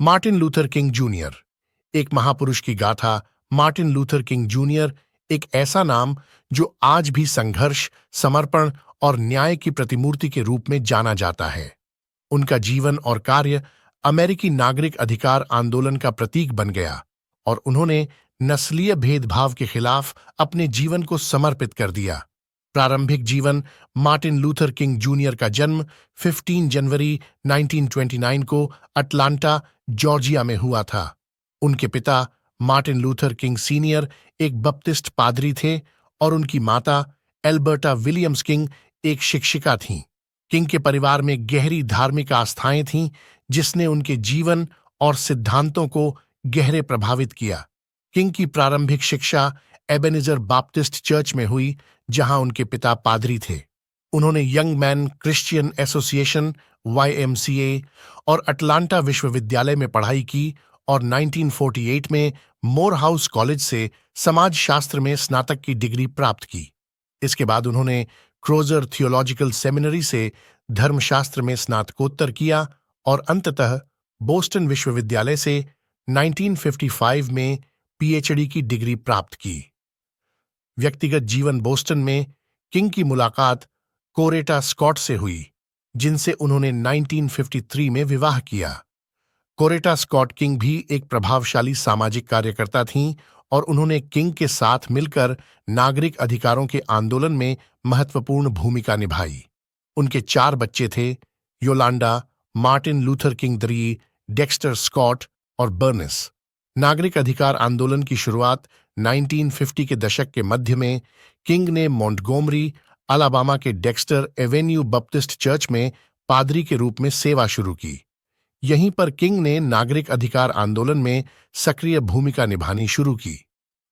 Martin Luther king junior. एक महापुरुष की गाथा। मार्टिन लूथर किंग जूनियर एक ऐसा नाम जो आज भी संघर्ष, समर्पण और न्याय की प्रतिमूर्ति के रूप में जाना जाता है। उनका जीवन और कार्य अमेरिकी नागरिक अधिकार आंदोलन का प्रतीक बन गया और उन्होंने नस्लीय भेदभाव के खिलाफ अपने जीवन को समर्पित कर दिया। प्रारंभिक जीवन। मार्टिन लूथर किंग जूनियर का जन्म 15 जनवरी 1929 को अटलांटा, जॉर्जिया में हुआ था। उनके पिता मार्टिन लूथर किंग सीनियर एक बपतिस्ट पादरी थे और उनकी माता एल्बर्टा विलियम्स किंग एक शिक्षिका थीं। किंग के परिवार में गहरी धार्मिक आस्थाएं थीं, जिसने उनके जीवन और सिद्धांतों को गहरे प्रभावित किया। किंग की प्रारंभिक शिक्षा एबेनेजर बाप्टिस्ट चर्च में हुई, जहां उनके पिता पादरी थे। उन्होंने young man Christian association YMCA और अटलांटा विश्वविद्यालय में पढ़ाई की और 1948 में मोरहाउस कॉलेज से समाजशास्त्र में स्नातक की डिग्री प्राप्त की। इसके बाद उन्होंने क्रोजर थियोलॉजिकल सेमिनरी से धर्मशास्त्र में स्नातकोत्तर किया और अंततः बोस्टन विश्वविद्यालय से 1955 में PhD की डिग्री प्राप्त की। व्यक्तिगत जीवन। बोस्टन में किंग की मुलाकात कोरेटा स्कॉट से हुई, जिनसे उन्होंने 1953 में विवाह किया। कोरेटा स्कॉट किंग भी एक प्रभावशाली सामाजिक कार्यकर्ता थीं और उन्होंने किंग के साथ मिलकर नागरिक अधिकारों के आंदोलन में महत्वपूर्ण भूमिका निभाई। उनके 4 बच्चे थे, Yolanda, Martin Luther King III, Dexter Scott और बर्निस। नागरिक अधिकार आंदोलन की शुरुआत 1950 के दशक के मध्य में किंग ने मॉन्टगोमरी, अलाबामा के डेक्स्टर एवेन्यू बपटिस्ट चर्च में पादरी के रूप में सेवा शुरू की। यहीं पर किंग ने नागरिक अधिकार आंदोलन में सक्रिय भूमिका निभानी शुरू की।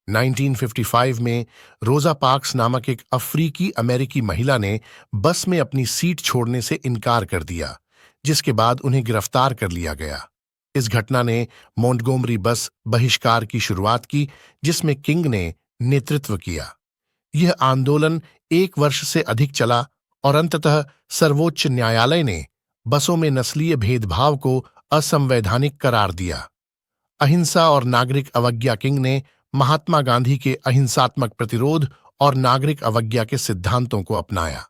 1955 में रोजा पार्क्स नामक एक अफ्रीकी अमेरिकी महिला ने बस में अपनी सीट छोड़ने से इनकार कर दिया, जिसके बाद उन्हें गिरफ्तार कर लिया गया। इस घटना ने मॉन्टगोमरी बस बहिष्कार की शुरुआत की, जिसमें किंग ने नेतृत्व किया। यह आंदोलन 1 वर्ष से अधिक चला और अंततः सर्वोच्च न्यायालय ने बसों में नस्लीय भेदभाव को असंवैधानिक करार दिया। अहिंसा और नागरिक अवज्ञा। किंग ने महात्मा गांधी के अहिंसात्मक प्रतिरोध और नागरिक अवज्ञा के सिद्धांतों को अपनाया।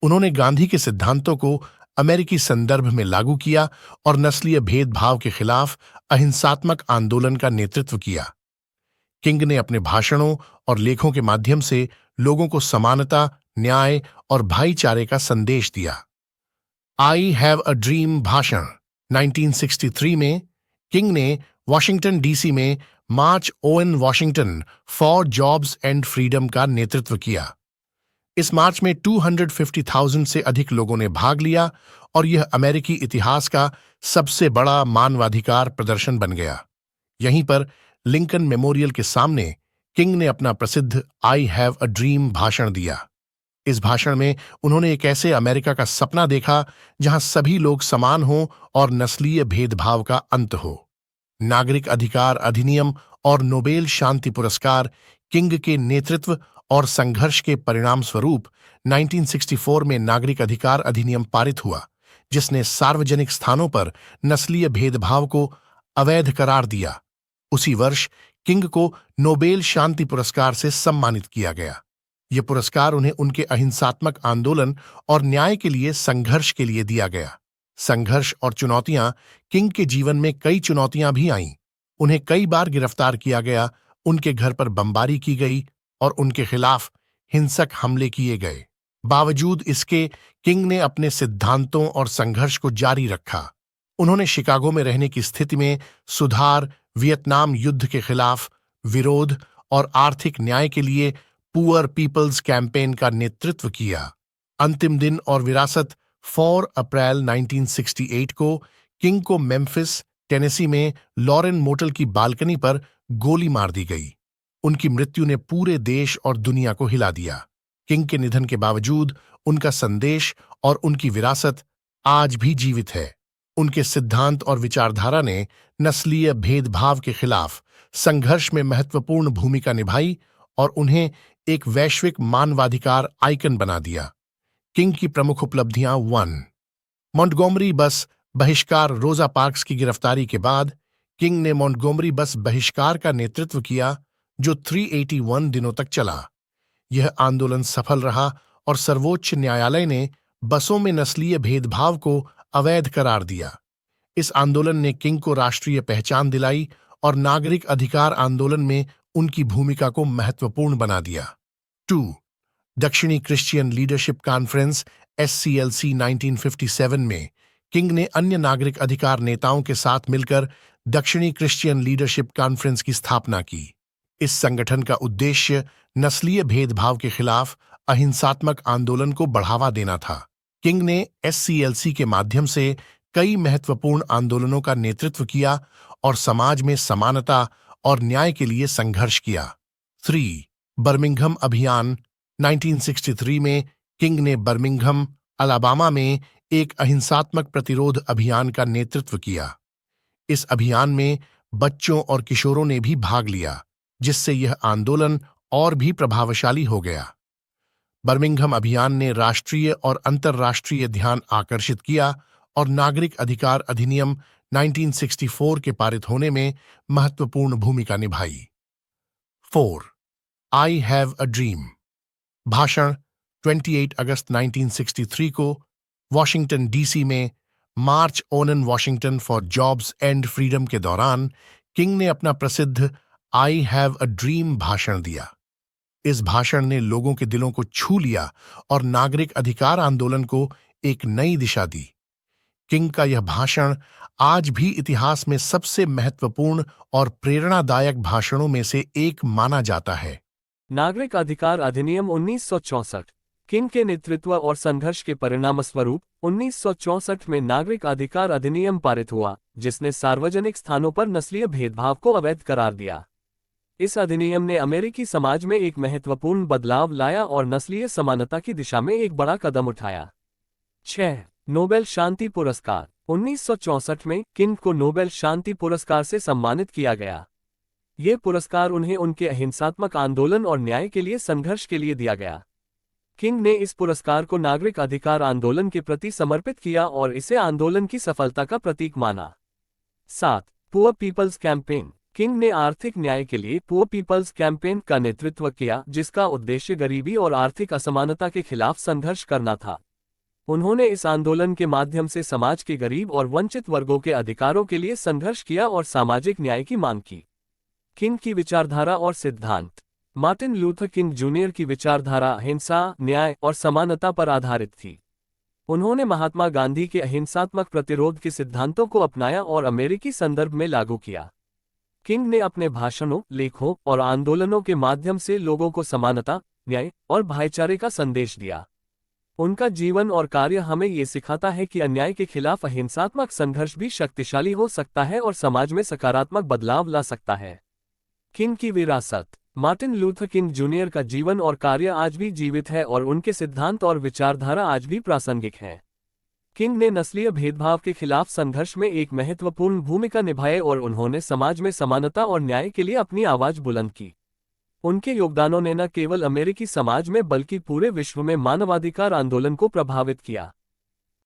उन्होंने गांधी के सिद्धांतों को अमेरिकी संदर्भ में लागू किया और नस्लीय भेदभाव के खिलाफ अहिंसात्मक आंदोलन का नेतृत्व किया। किंग ने अपने भाषणों और लेखों के माध्यम से लोगों को समानता, न्याय और भाईचारे का संदेश दिया। आई हैव अ ड्रीम भाषण 1963 में किंग ने वॉशिंगटन DC में मार्च ON Washington for jobs and freedom का नेतृत्व किया। इस मार्च में 250,000 से अधिक लोगों ने भाग लिया और यह अमेरिकी इतिहास का सबसे बड़ा मानवाधिकार प्रदर्शन बन गया। यहीं पर लिंकन मेमोरियल के सामने किंग ने अपना प्रसिद्ध आई हैव अ ड्रीम भाषण दिया। इस भाषण में उन्होंने एक ऐसे अमेरिका का सपना देखा जहां सभी लोग समान हों और नस्लीय भेदभाव का अंत हो। नागरिक अधिकार अधिनियम और नोबेल शांति पुरस्कार। किंग के नेतृत्व और संघर्ष के परिणाम स्वरूप 1964 में नागरिक अधिकार अधिनियम पारित हुआ, जिसने सार्वजनिक स्थानों पर नस्लीय भेदभाव को अवैध करार दिया। उसी वर्ष किंग को नोबेल शांति पुरस्कार से सम्मानित किया गया। यह पुरस्कार उन्हें उनके अहिंसात्मक आंदोलन और न्याय के लिए संघर्ष के लिए दिया गया। संघर्ष और चुनौतियां। किंग के जीवन में कई चुनौतियां भी आईं। उन्हें कई बार गिरफ्तार किया गया, उनके घर पर बमबारी की गई और उनके खिलाफ हिंसक हमले किए गए। बावजूद इसके किंग ने अपने सिद्धांतों और संघर्ष को जारी रखा। उन्होंने शिकागो में रहने की स्थिति में सुधार, वियतनाम युद्ध के खिलाफ विरोध और आर्थिक न्याय के लिए पुअर पीपल्स कैंपेन का नेतृत्व किया। अंतिम दिन और विरासत। 4 अप्रैल 1968 को किंग को मेम्फिस, टेनेसी में लॉरेन मोटल की बालकनी पर गोली मार दी गई। उनकी मृत्यु ने पूरे देश और दुनिया को हिला दिया। किंग के निधन के बावजूद उनका संदेश और उनकी विरासत आज भी जीवित है। उनके सिद्धांत और विचारधारा ने नस्लीय भेदभाव के खिलाफ संघर्ष में महत्वपूर्ण भूमिका निभाई और उन्हें एक वैश्विक मानवाधिकार आइकन बना दिया। किंग की प्रमुख उपलब्धियां। 1. मॉन्टगोमरी बस बहिष्कार रोजा पार्क्स की गिरफ्तारी के बाद किंग ने मॉन्टगोमरी बस बहिष्कार का नेतृत्व किया, जो 381 दिनों तक चला। यह आंदोलन सफल रहा और सर्वोच्च न्यायालय ने बसों में नस्लीय भेदभाव को अवैध करार दिया। इस आंदोलन ने किंग को राष्ट्रीय पहचान दिलाई और नागरिक अधिकार आंदोलन में उनकी भूमिका को महत्वपूर्ण बना दिया। 2. दक्षिणी क्रिश्चियन लीडरशिप कॉन्फ्रेंस SCLC 1957 में किंग ने अन्य नागरिक अधिकार नेताओं के साथ मिलकर दक्षिणी क्रिश्चियन लीडरशिप कॉन्फ्रेंस की स्थापना की। इस संगठन का उद्देश्य नस्लीय भेदभाव के खिलाफ अहिंसात्मक आंदोलन को बढ़ावा देना था। किंग ने SCLC के माध्यम से कई महत्वपूर्ण आंदोलनों का नेतृत्व किया और समाज में समानता और न्याय के लिए संघर्ष किया। 3. बर्मिंघम अभियान 1963 में किंग ने बर्मिंघम, अलाबामा में एक अहिंसात्मक प्रतिरोध अभियान का नेतृत्व किया। इस अभियान में बच्चों और किशोरों ने भी भाग लिया, जिससे यह आंदोलन और भी प्रभावशाली हो गया। बर्मिंघम अभियान ने राष्ट्रीय और अंतर्राष्ट्रीय ध्यान आकर्षित किया और नागरिक अधिकार अधिनियम 1964 के पारित होने में महत्वपूर्ण भूमिका निभाई। 4. आई हैव अ ड्रीम भाषण 28 अगस्त 1963 को वॉशिंगटन DC में march on in Washington for jobs and freedom के दौरान किंग ने अपना प्रसिद्ध आई हैव अ ड्रीम भाषण दिया। इस भाषण ने लोगों के दिलों को छू लिया और नागरिक अधिकार आंदोलन को एक नई दिशा दी। किंग का यह भाषण आज भी इतिहास में सबसे महत्वपूर्ण और प्रेरणादायक भाषणों में से एक माना जाता है। नागरिक अधिकार अधिनियम 1964 किंग के नेतृत्व और संघर्ष के परिणामस्वरूप 1964 में नागरिक अधिकार अधिनियम पारित हुआ, जिसने सार्वजनिक स्थानों पर नस्लीय भेदभाव को अवैध करार दिया। इस अधिनियम ने अमेरिकी समाज में एक महत्वपूर्ण बदलाव लाया और नस्लीय समानता की दिशा में एक बड़ा कदम उठाया। 6. नोबेल शांति पुरस्कार 1964 में किंग को नोबेल शांति पुरस्कार से सम्मानित किया गया। ये पुरस्कार उन्हें उनके अहिंसात्मक आंदोलन और न्याय के लिए संघर्ष के लिए दिया गया। किंग ने इस पुरस्कार को नागरिक अधिकार आंदोलन के प्रति समर्पित किया और इसे आंदोलन की सफलता का प्रतीक माना। 7. पुअर पीपल्स कैंपेन किंग ने आर्थिक न्याय के लिए पुअर पीपल्स कैंपेन का नेतृत्व किया, जिसका उद्देश्य गरीबी और आर्थिक असमानता के खिलाफ संघर्ष करना था। उन्होंने इस आंदोलन के माध्यम से समाज के गरीब और वंचित वर्गों के अधिकारों के लिए संघर्ष किया और सामाजिक न्याय की मांग की। किंग की विचारधारा और सिद्धांत मार्टिन लूथर किंग जूनियर की विचारधारा अहिंसा, न्याय और समानता पर आधारित थी। उन्होंने महात्मा गांधी के अहिंसात्मक प्रतिरोध के सिद्धांतों को अपनाया और अमेरिकी संदर्भ में लागू किया। किंग ने अपने भाषणों, लेखों और आंदोलनों के माध्यम से लोगों को समानता, न्याय और भाईचारे का संदेश दिया। उनका जीवन और कार्य हमें ये सिखाता है कि अन्याय के खिलाफ अहिंसात्मक संघर्ष भी शक्तिशाली हो सकता है और समाज में सकारात्मक बदलाव ला सकता है। किंग की विरासत मार्टिन लूथर किंग जूनियर का जीवन और कार्य आज भी जीवित है और उनके सिद्धांत और विचारधारा आज भी प्रासंगिक हैं। किंग ने नस्लीय भेदभाव के खिलाफ संघर्ष में एक महत्वपूर्ण भूमिका निभाई और उन्होंने समाज में समानता और न्याय के लिए अपनी आवाज बुलंद की। उनके योगदानों ने न केवल अमेरिकी समाज में बल्कि पूरे विश्व में मानवाधिकार आंदोलन को प्रभावित किया।